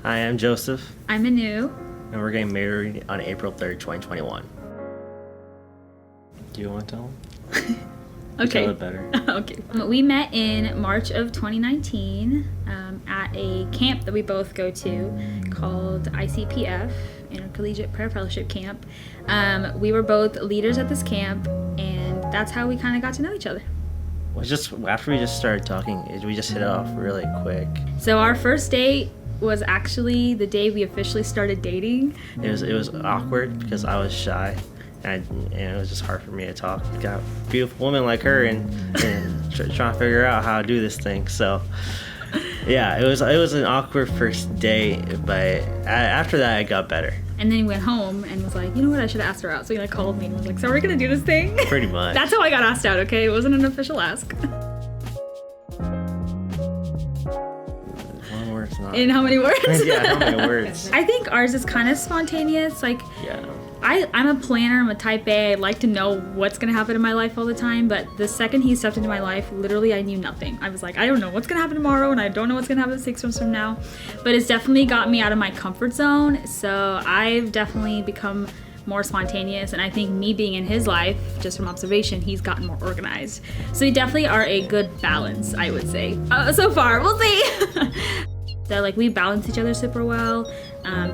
Hi, I'm Joseph, I'm Anu. and we're getting married on April 3rd, 2021. Do you want to tell them? Okay. Tell it better. Okay. We met in March of 2019 at a camp that we both go to called ICPF, Intercollegiate Prayer Fellowship Camp. We were both leaders at this camp, and that's how we kind of got to know each other. Well, just after we just started talking, we just hit it off really quick. So our first date was actually the day we officially started dating. It was awkward because I was shy, and it was just hard for me to talk. Got a beautiful woman like her, and trying to figure out how to do this thing. So, yeah, it was an awkward first date, but after that, it got better. And then he went home and was like, you know what, I should have asked her out. So he like called me and was like, so are we gonna do this thing? Pretty much. That's how I got asked out, okay? It wasn't an official ask. One word's not. In how many words? Yeah, how many words? I think ours is kind of spontaneous. Like, Yeah. I'm a planner. I'm a type A. I like to know what's going to happen in my life all the time. But the second he stepped into my life, literally, I knew nothing. I was like, I don't know what's going to happen tomorrow, and I don't know what's going to happen 6 months from now. But it's definitely got me out of my comfort zone. So I've definitely become more spontaneous. And I think me being in his life, just from observation, he's gotten more organized. So we definitely are a good balance, I would say. So far, we'll see. So like we balance each other super well.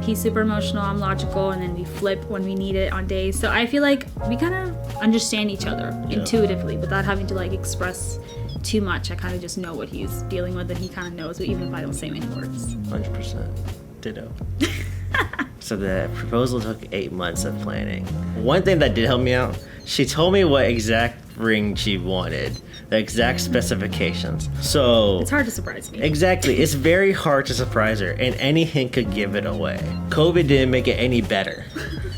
He's super emotional, I'm logical, and then we flip when we need it on days. So I feel like we kind of understand each other intuitively without having to like express too much. I kind of just know what he's dealing with, and he kind of knows, even if I don't say many words. 100%. Ditto. So the proposal took 8 months of planning. One thing that did help me out, she told me what exact ring she wanted, the exact specifications. So It's hard to surprise me. exactly, it's very hard to surprise her, and any hint could give it away. COVID didn't make it any better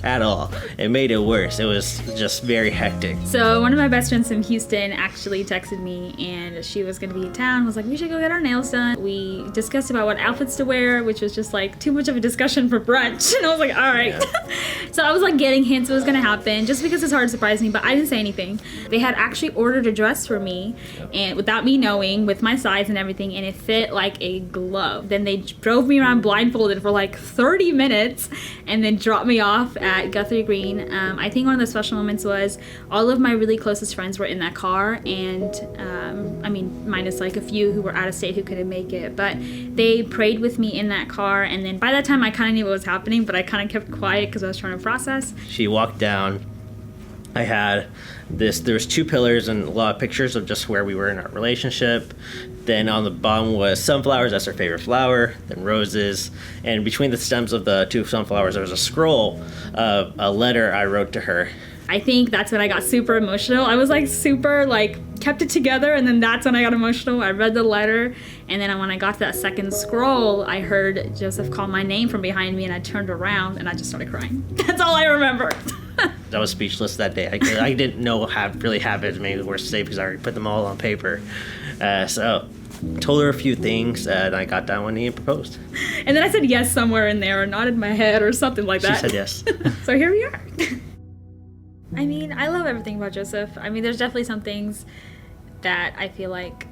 at all. It made it worse. It was just very hectic. So one of my best friends from Houston actually texted me, and she was gonna be in town, was like, we should go get our nails done. We discussed about what outfits to wear, which was just like too much of a discussion for brunch. And I was like, all right. Yeah. So I was like getting hints what was gonna happen, just because it's hard to surprise me, but I didn't say anything. They had actually ordered a dress for me, and without me knowing, with my size and everything, and it fit like a glove. Then they drove me around blindfolded for like 30 minutes, and then dropped me off at Guthrie Green. I think one of the special moments was all of my really closest friends were in that car, and I mean, minus like a few who were out of state who couldn't make it, but they prayed with me in that car. And then by that time I kind of knew what was happening, but I kind of kept quiet because I was trying to process. She walked down. I had there was 2 pillars and a lot of pictures of just where we were in our relationship. Then on the bottom was sunflowers, that's her favorite flower, then roses, and between the stems of the 2 sunflowers there was a scroll of a letter I wrote to her. I think that's when I got super emotional. I was like super like kept it together, and then that's when I got emotional. I read the letter, and then when I got to that second scroll, I heard Joseph call my name from behind me, and I turned around and I just started crying. That's all I remember. I was speechless that day. I didn't know how really have it maybe the worst to say because I already put them all on paper. So told her a few things, and I got down when he proposed. And then I said yes somewhere in there, or nodded my head or something like that. She said yes. So here we are. I mean, I love everything about Joseph. I mean, there's definitely some things that I feel like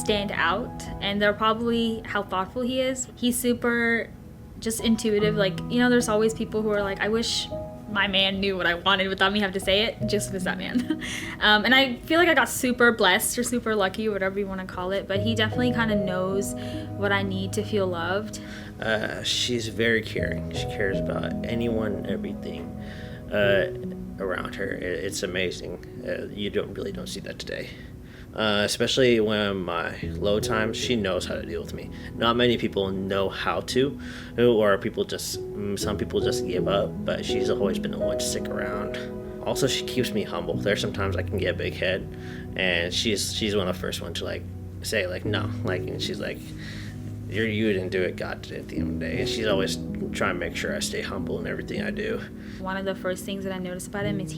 stand out, and they're probably how thoughtful he is. He's super just intuitive. Like, you know, there's always people who are like, I wish my man knew what I wanted without me having to say it. Joseph is that man. And I feel like I got super blessed or super lucky, whatever you want to call it, but he definitely kind of knows what I need to feel loved. She's very caring. She cares about anyone and everything around her. It's amazing. You don't see that today. Especially when my low times, she knows how to deal with me. Not many people know how to, or some people just give up, but she's always been the one to stick around. Also, she keeps me humble. There's sometimes I can get a big head, and she's one of the first ones to like say like no, like, and she's like, you didn't do it, God did it at the end of the day. And she's always trying to make sure I stay humble in everything I do. One of the first things that I noticed about him is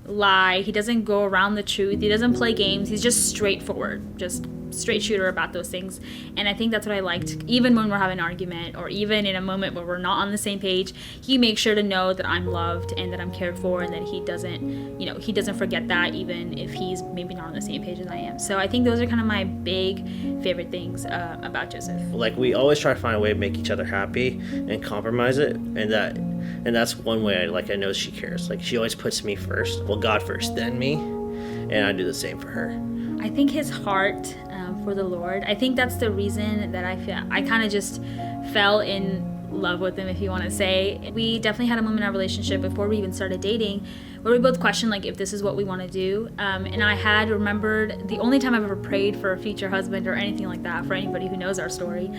lie. He doesn't go around the truth. He doesn't play games. He's just straightforward, just straight shooter about those things. And I think that's what I liked. Even when we're having an argument, or even in a moment where we're not on the same page, he makes sure to know that I'm loved and that I'm cared for, and that he doesn't forget that, even if he's maybe not on the same page as I am. So I think those are kind of my big favorite things about Joseph. Like, we always try to find a way to make each other happy and compromise it, and that's one way I know she cares. Like, she always puts me first, well, God first, then me, and I do the same for her. I think his heart for the Lord, I think that's the reason that I kind of just fell in love with him, if you want to say. We definitely had a moment in our relationship before we even started dating where we both questioned, like, if this is what we want to do. And I had remembered the only time I've ever prayed for a future husband or anything like that, for anybody who knows our story,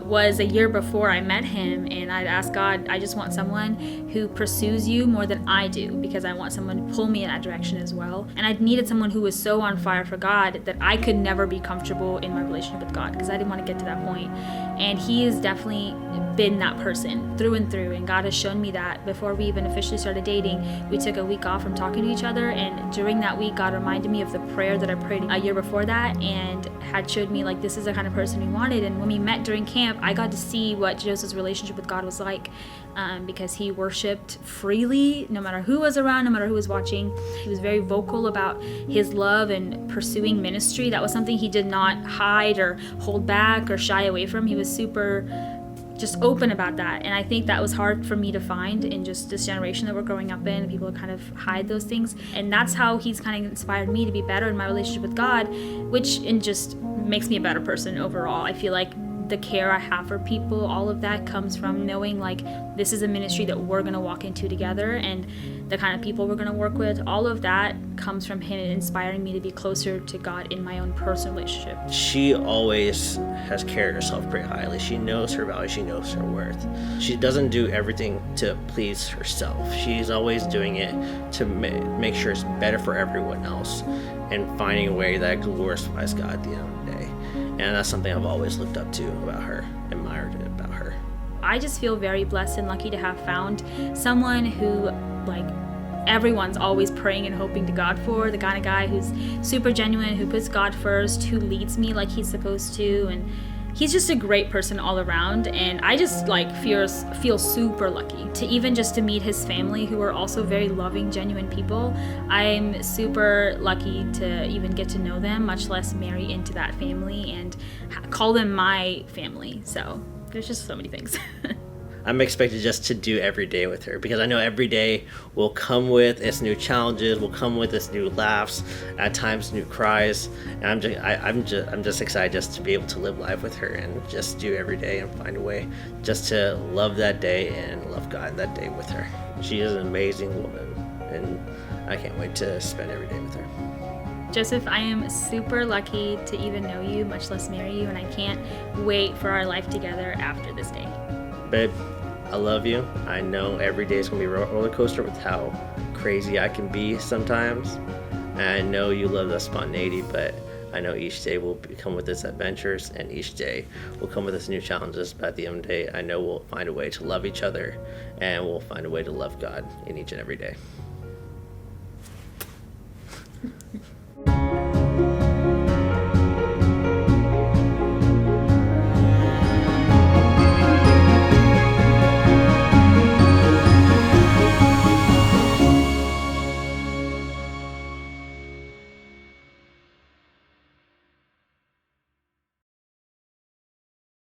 was a year before I met him. And I'd asked God, I just want someone who pursues you more than I do, because I want someone to pull me in that direction as well. And I needed someone who was so on fire for God that I could never be comfortable in my relationship with God, because I didn't want to get to that point. And he has definitely been that person through and through, and God has shown me that. Before we even officially started dating, we took a week off from talking to each other, and during that week God reminded me of the prayer that I prayed a year before that, and had showed me, like, this is the kind of person we wanted. And when we met during camp, I got to see what Joseph's relationship with God was like, because he worshiped freely no matter who was around, no matter who was watching. He was very vocal about his love and pursuing ministry. That was something he did not hide or hold back or shy away from. He was super just open about that. And I think that was hard for me to find in just this generation that we're growing up in. People kind of hide those things. And that's how he's kind of inspired me to be better in my relationship with God, which just makes me a better person overall. I feel like the care I have for people, all of that comes from knowing, like, this is a ministry that we're going to walk into together, and the kind of people we're going to work with. All of that comes from him inspiring me to be closer to God in my own personal relationship. She always has carried herself pretty highly. She knows her value. She knows her worth. She doesn't do everything to please herself. She's always doing it to make sure it's better for everyone else, and finding a way that glorifies God at the end of the day. And that's something I've always looked up to about her, admired about her. I just feel very blessed and lucky to have found someone who, like, everyone's always praying and hoping to God for, the kind of guy who's super genuine, who puts God first, who leads me like he's supposed to, and he's just a great person all around. And I just feel super lucky to even just to meet his family, who are also very loving, genuine people. I'm super lucky to even get to know them, much less marry into that family and call them my family. So there's just so many things. I'm expected just to do every day with her, because I know every day will come with its new challenges, will come with its new laughs, at times new cries. And I'm just excited just to be able to live life with her and just do every day and find a way just to love that day and love God that day with her. She is an amazing woman, and I can't wait to spend every day with her. Joseph, I am super lucky to even know you, much less marry you, and I can't wait for our life together after this day. Babe, I love you. I know every day is going to be a roller coaster with how crazy I can be sometimes. And I know you love the spontaneity, but I know each day will come with its adventures, and each day will come with its new challenges. But at the end of the day, I know we'll find a way to love each other, and we'll find a way to love God in each and every day.